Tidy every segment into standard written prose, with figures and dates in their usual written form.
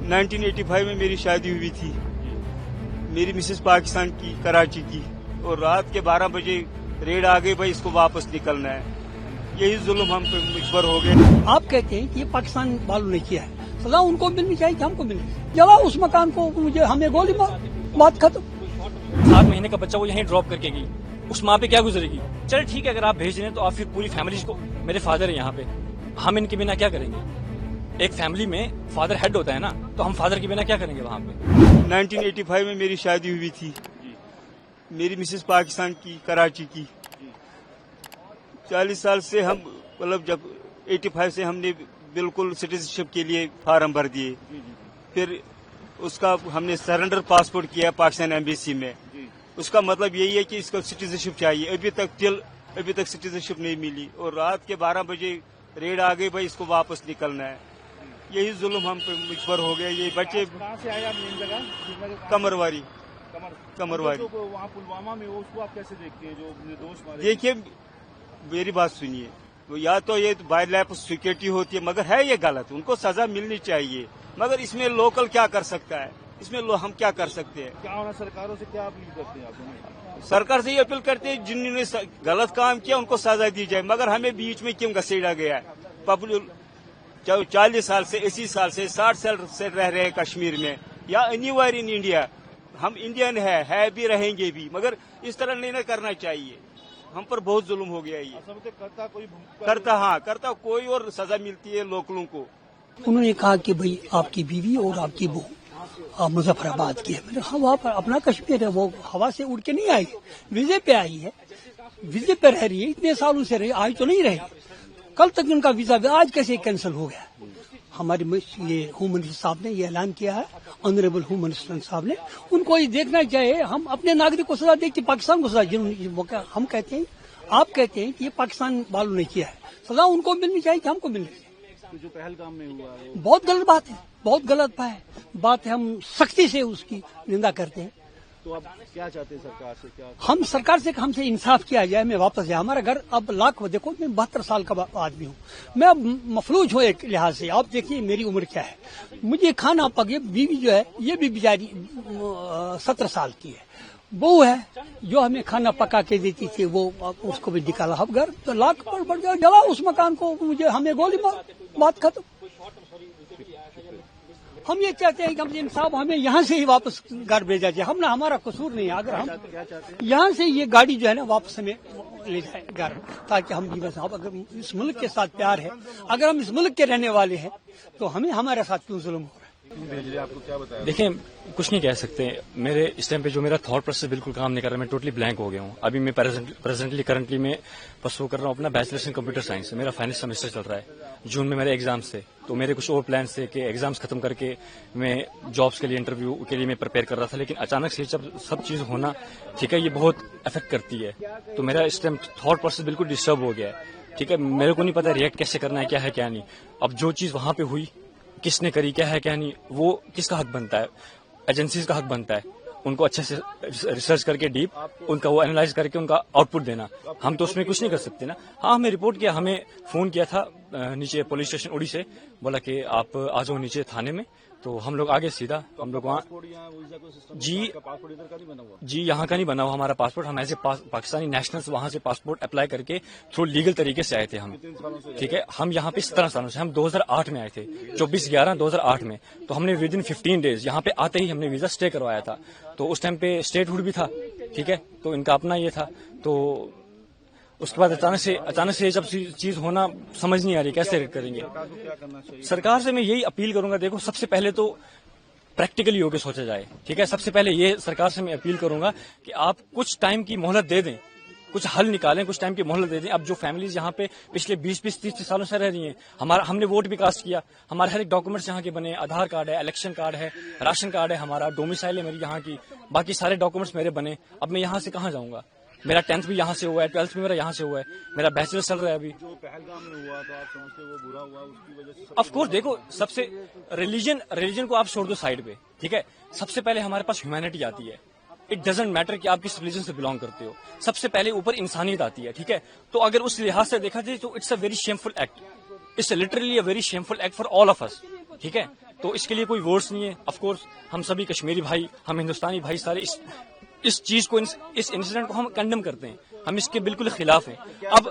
1985 में मेरी शादी हुई थी। मेरी मिसेस पाकिस्तान की, कराची की, और रात के 12 बजे रेड आ गई, भाई इसको वापस निकलना है। यही जुल्म हम पे मुझ पर हो गए। आप कहते हैं कि ये पाकिस्तान वालों ने किया है, सजा उनको मिलनी चाहिए कि हमको मिलनी चाहिए। जला उस मकान को, मुझे हमें गोली मार, बात खत्म। 7 महीने का बच्चा वो यहीं ड्रॉप करके गई, उस माँ पे क्या गुजरेगी? चल ठीक है, अगर आप भेज रहे हैं तो आप फिर पूरी फैमिली को, मेरे फादर है यहाँ पे, हम इनके बिना क्या करेंगे? एक फैमिली में फादर हेड होता है ना, तो हम फादर के बिना क्या करेंगे वहाँ पे? 1985 में मेरी शादी हुई थी। मेरी मिसेस पाकिस्तान की, कराची की। 40 साल से हम, मतलब जब 85 से हमने बिल्कुल सिटीजनशिप के लिए फार्म भर दिए, फिर उसका हमने सरेंडर पासपोर्ट किया पाकिस्तान एम्बेसी में। उसका मतलब यही है कि इसको सिटीजनशिप चाहिए। अभी तक सिटीजनशिप नहीं मिली, और रात के 12 बजे रेड आ गई, भाई इसको वापस निकलना है। यही जुल्म हम पे मुझ पर हो गया। ये बच्चे कहाँ से आए आप? मेन जगह कमरवारी। जो वहाँ पुलवामा में, उसको आप कैसे देखते हैं जो निर्दोष मारे? देखिए, मेरी बात सुनिए, तो या तो ये बाय लैप सिक्योरिटी होती है, मगर है ये गलत, उनको सजा मिलनी चाहिए। मगर इसमें लोकल क्या कर सकता है? इसमें हम क्या कर सकते हैं? क्या होना, सरकारों से क्या अपील करते हैं आप? सरकार से ये अपील करते हैं, जिन्होंने गलत काम किया उनको सजा दी जाए, मगर हमें बीच में क्यों घसीटा गया है? 40 साल से, 80 साल से, 60 साल से रह रहे हैं कश्मीर में, या एनीवेयर इन इंडिया। हम इंडियन है भी, रहेंगे भी, मगर इस तरह नहीं करना चाहिए। हम पर बहुत जुल्म हो गया ये। करता कोई और सजा मिलती है लोकलों को। उन्होंने कहा कि भाई आपकी बीवी और आपकी बहू मुजफ्फराबाद की है। मैंने कहा वहाँ पर अपना कश्मीर है, वो हवा से उड़ के नहीं आई, विजे पे आई है, विजे पे रह रही है, इतने सालों से रही, आज तो नहीं रही। कल तक उनका वीजा, आज कैसे कैंसिल हो गया? हमारे ये होम मिनिस्टर साहब ने ये ऐलान किया है, ऑनरेबल होम मिनिस्टर साहब ने, उनको ये देखना चाहिए। हम अपने नागरिक को सजा देते, पाकिस्तान को सजा जिन्होंने, हम कहते हैं, आप कहते हैं कि ये पाकिस्तान वालों ने किया है, सजा उनको मिलनी चाहिए कि हमको मिलनी चाहिए। तो जो पहलगाम में हुआ वो बहुत गलत बात है, बहुत गलत बात है। हम सख्ती से उसकी निंदा करते हैं। तो आप क्या चाहते हैं सरकार से? क्या हम सरकार से, हमसे इंसाफ किया जाए, मैं वापस जाए। हमारा घर अब देखो, मैं 72 साल का आदमी हूँ, मैं अब मफलूज हूँ एक लिहाज से। आप देखिए मेरी उम्र क्या है, मुझे खाना पके, बीवी जो है ये भी बेचारी 17 साल की है, बहू है जो हमें खाना पका के देती थी, वो उसको भी निकाला। अब घर तो लाख पर बढ़ गया, जला उस मकान को, मुझे हमें गोली मार, बात खत्म। हम ये चाहते हैं कि हम इंसाफ, हमें यहाँ से ही वापस घर भेजा जाए। हम ना, हमारा कसूर नहीं है। अगर हम यहाँ से ये गाड़ी जो है ना वापस हमें ले जाए घर, ताकि हम भी बस, अगर इस मुल्क के साथ प्यार है, अगर हम इस मुल्क के रहने वाले हैं, तो हमें हमारे साथ क्यों जुल्म हो रहा है? आपको क्या बताया? देखिए, कुछ नहीं कह सकते। मेरे इस टाइम पे जो मेरा थॉट प्रोसेस बिल्कुल काम नहीं कर रहा, मैं टोटली ब्लैंक हो गया हूँ। अभी मैं करंटली मैं परसू कर रहा हूँ अपना बैचलर्स इन कंप्यूटर साइंस। मेरा फाइनल सेमेस्टर चल रहा है, जून में मेरे एग्जाम्स थे, तो मेरे कुछ और प्लान्स थे कि एग्जाम्स खत्म करके मैं जॉब्स के लिए, इंटरव्यू के लिए मैं प्रिपेयर कर रहा था। लेकिन अचानक से जब सब चीज होना, ठीक है, ये बहुत अफेक्ट करती है, तो मेरा इस टाइम थॉट प्रोसेस बिल्कुल डिस्टर्ब हो गया है। ठीक है, मेरे को नहीं पता रिएक्ट कैसे करना है, क्या है क्या नहीं। अब जो चीज वहां पे हुई, किसने करी, क्या है क्या नहीं, वो किसका हक बनता है? एजेंसीज का हक बनता है उनको अच्छे से रिसर्च करके डीप उनका वो एनालाइज करके उनका आउटपुट देना। हम तो उसमें कुछ नहीं कर सकते ना। हाँ, हमें रिपोर्ट किया, हमें फोन किया था नीचे पुलिस स्टेशन उड़ी से, बोला कि आप आ जाओ नीचे थाने में, तो हम लोग आगे सीधा, हम लोग वहाँ जी यहाँ का नहीं बना हुआ हमारा पासपोर्ट। हम ऐसे पाकिस्तानी नेशनल्स वहाँ से पासपोर्ट अप्लाई करके थ्रू लीगल तरीके से आए थे हम। ठीक है, हम यहाँ पे 17 सालों से, हम 2008 में आए थे, 24/11/2008 में। तो हमने विद इन 15 डेज यहाँ पे आते ही हमने वीजा स्टे करवाया था। तो उस टाइम पे स्टेटहुड भी था, ठीक है, तो इनका अपना ये था। तो उसके बाद अचानक से जब चीज होना, समझ नहीं आ रही कैसे करेंगे। सरकार से मैं यही अपील करूंगा, देखो सबसे पहले तो प्रैक्टिकली होकर सोचा जाए। ठीक है, सबसे पहले ये सरकार से मैं अपील करूंगा कि आप कुछ टाइम की मोहलत दे दें, कुछ हल निकालें, कुछ टाइम की मोहलत दे दें। अब जो फैमिलीज यहाँ पे पिछले 20-30 सालों से रह रही हैं, हमने वोट भी कास्ट किया, हमारे हर एक डॉक्यूमेंट्स यहाँ के बने, आधार कार्ड है, इलेक्शन कार्ड है, राशन कार्ड है, हमारा डोमिसाइल है मेरी यहाँ की, बाकी सारे डॉक्यूमेंट्स मेरे बने। अब मैं यहाँ से कहाँ जाऊंगा? मेरा 10th भी यहाँ से हुआ है, 12th भी मेरा यहाँ से हुआ है, मेरा बैचलर चल रहा है अभी। जो पहलगाम में हुआ था, आप समझते हो वो बुरा हुआ, उसकी वजह से? ऑफ कोर्स, देखो सबसे रिलीजन को आप छोड़ दो साइड पे, ठीक है, सबसे पहले हमारे पास ह्यूमैनिटी आती है। इट डजंट मैटर कि आप किस रिलीजन से बिलोंग करते हो, सबसे पहले ऊपर इंसानियत आती है। ठीक है, तो अगर उस लिहाज से देखा जाए तो it's a very shameful act, it's literally a very shameful act for all of us. ठीक है, تو اس کے لیے کوئی ورڈس نہیں ہے. آف کورس ہم سبھی کشمیری بھائی, ہم ہندوستانی بھائی سارے اس چیز کو, اس انسیڈنٹ کو ہم کنڈم کرتے ہیں, ہم اس کے بالکل خلاف ہیں. اب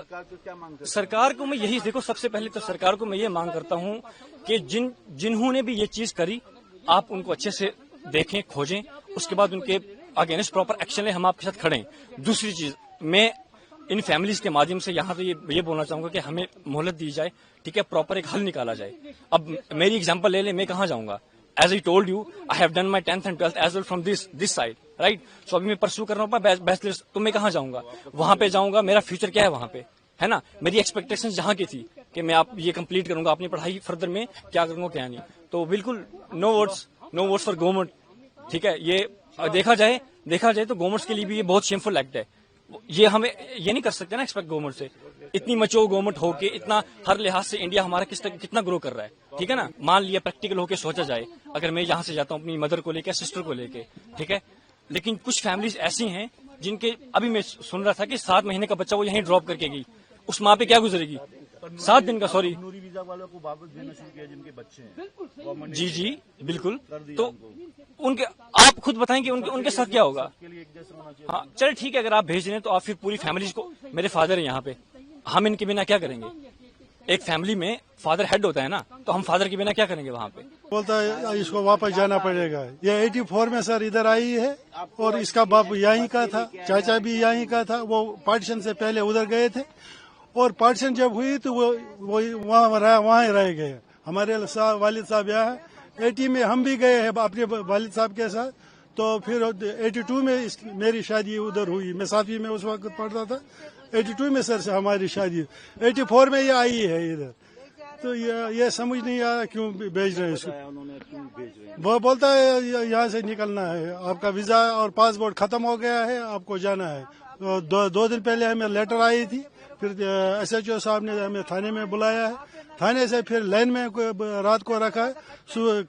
سرکار کو میں یہی دیکھو, سب سے پہلے تو سرکار کو میں یہ مانگ کرتا ہوں کہ جنہوں نے بھی یہ چیز کری, آپ ان کو اچھے سے دیکھیں, کھوجیں, اس کے بعد ان کے اگینسٹ پراپر ایکشن لیں, ہم آپ کے ساتھ کھڑے ہیں. دوسری چیز, میں ان فیملیز کے مادھیم سے یہاں تو یہ بولنا چاہوں گا کہ ہمیں مہلت دی جائے, ٹھیک ہے, پراپر ایک حل نکالا جائے. اب میری اگزامپل لے لیں, میں کہاں جاؤں گا؟ As I told you, I have done my 10th and 12th as well from this side, right? So ابھی میں پرسو کر رہا ہوں بیچلرس, تو میں کہاں جاؤں گا؟ وہاں پہ جاؤں گا, میرا فیوچر کیا ہے وہاں پہ, ہے نا؟ میری ایکسپیکٹیشن جہاں کی تھی کہ میں آپ یہ کمپلیٹ کروں گا, اپنی پڑھائی فردر میں کیا کروں گا کیا نہیں. تو بالکل نو ووٹس فار گورنمنٹ, ٹھیک ہے. یہ دیکھا جائے تو گورنمنٹس کے لیے بھی یہ بہت شیمفل ایکٹ ہے. یہ ہمیں یہ نہیں کر سکتے نا ایکسپیکٹ گورنمنٹ سے, اتنی مچور گورنمنٹ ہو کے, اتنا ہر لحاظ سے انڈیا ہمارا کتنا گرو کر رہا ہے, ٹھیک ہے نا. مان لیا پریکٹیکل ہو کے سوچا جائے, اگر میں یہاں سے جاتا ہوں اپنی مدر کو لے کے, سسٹر کو لے کے, ٹھیک ہے, لیکن کچھ فیملیز ایسی ہیں جن کے, ابھی میں سن رہا تھا کہ 7 مہینے کا بچہ وہ یہیں ڈراپ کر کے گئی, اس ماں پہ کیا گزرے گی؟ 7 دن کا, سوری, نوری ویزا والوں کو واپس دینا شروع کیا جن کے بچے ہیں. جی بالکل. تو ان کے, آپ خود بتائیں کہ ان کے ساتھ کیا ہوگا. ہاں چلے ٹھیک ہے, اگر آپ بھیج رہے ہیں تو آپ پھر پوری فیملیز کو, میرے فادر ہیں یہاں پہ, ہم ان کے بنا کیا کریں گے؟ ایک فیملی میں فادر ہیڈ ہوتا ہے نا, تو ہم فادر کے بنا کیا کریں گے وہاں پہ؟ بولتا ہے اس کو واپس جانا پڑے گا. یہ 84 میں سر ادھر آئی ہے, اور اس کا باپ یہیں کا تھا, چاچا بھی یہیں کا تھا. وہ پارٹیشن سے پہلے ادھر گئے تھے, اور پارٹیشن جب ہوئی تو وہ وہاں رہ گئے. ہمارے والد صاحب یہاں ہے. 80 میں ہم بھی گئے ہیں اپنے والد صاحب کے ساتھ. تو پھر 82 میں میری شادی ادھر ہوئی. میں 7ویں میں اس وقت پڑھتا تھا. 82 میں سر سے ہماری شادی, 84 میں یہ آئی ہے ادھر. تو یہ سمجھ نہیں آ رہا کیوں بھیج رہے ہیں اس کو. وہ بولتا ہے یہاں سے نکلنا ہے, آپ کا ویزا اور پاسپورٹ ختم ہو گیا ہے, آپ کو جانا ہے. 2 دن پہلے ہمیں لیٹر آئی تھی, پھر SHO صاحب نے ہمیں تھانے میں بلایا ہے. تھانے سے پھر لائن میں رات کو رکھا ہے.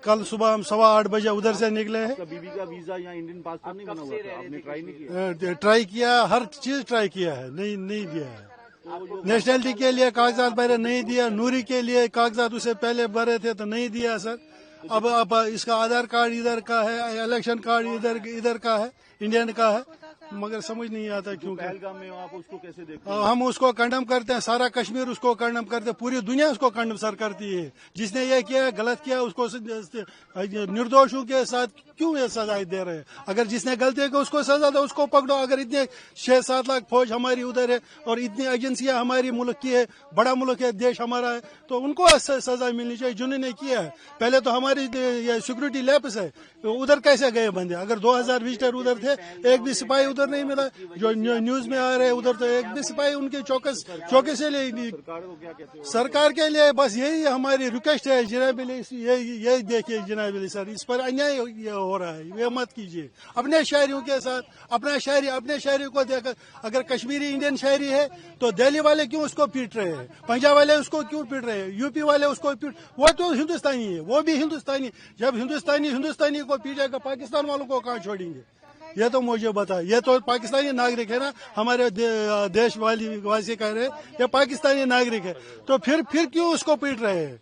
کل صبح ہم 8:15 بجے ادھر سے نکلے ہیں. بیوی کا ویزا یا انڈین پاسپورٹ نہیں بنا ہوا تھا, آپ نے ٹرائی نہیں کیا؟ ٹرائی کیا, ہر چیز ٹرائی کیا ہے, نہیں دیا ہے. نیشنلٹی کے لیے کاغذات بھرے, نہیں دیا. نوری کے لیے کاغذات اسے پہلے بھرے تھے تو نہیں دیا سر. اب اس کا آدھار کارڈ ادھر کا ہے, الیکشن کارڈ ادھر کا ہے, انڈین کا ہے, مگر سمجھ نہیں آتا کیوں. پہلگام میں آپ اس کو کیسے دیکھتے ہیں؟ ہم اس کو کنڈم کرتے ہیں, سارا کشمیر اس کو کنڈم کرتے ہیں, پوری دنیا اس کو کنڈم سر کرتی ہے. جس نے یہ کیا غلط کیا اس کو نردوشوں کے ساتھ کیوں یہ سزا دے رہے ہیں؟ اگر جس نے غلطی کی اس کو سزا دو, اس کو پکڑو. اگر اتنے 6-7 لاکھ فوج ہماری ادھر ہے, اور اتنی ایجنسیاں ہماری ملک کی ہے, بڑا ملک ہے, دیش ہمارا ہے, تو ان کو سزا ملنی چاہیے جنہوں نے کیا ہے. پہلے تو ہماری یہ سیکورٹی لیپس ہے, ادھر کیسے گئے بندے؟ اگر 2000 وزٹر ادھر تھے, ایک بھی سپاہی ادھر نہیں ملا. جو نیوز میں آ رہے ادھر تو ایک بھی سپاہی ان کے چوکے سے لے. سرکار کے لیے بس یہی ہماری ریکویسٹ ہے جناب علی, یہی دیکھیے جناب علی سر, اس پر انیائی ہو رہا ہے, یہ مت کیجیے. اپنے شہریوں کے ساتھ اپنے شہری کو دیکھ, اگر کشمیری انڈین شہری ہے تو دہلی والے کیوں اس کو پیٹ رہے ہیں, پنجاب والے اس کو کیوں پیٹ رہے ہیں, یو پی والے اس کو وہ تو ہندوستانی ہے, وہ بھی ہندوستانی. جب ہندوستانی کو پیٹے گا, پاکستان والوں کو کہاں چھوڑیں گے؟ یہ تو مجھے بتا, یہ تو پاکستانی ناگرک ہے نا, ہمارے دیش واسی کہہ رہے یہ پاکستانی ناگرک ہے, تو پھر کیوں اس کو پیٹ رہے ہیں؟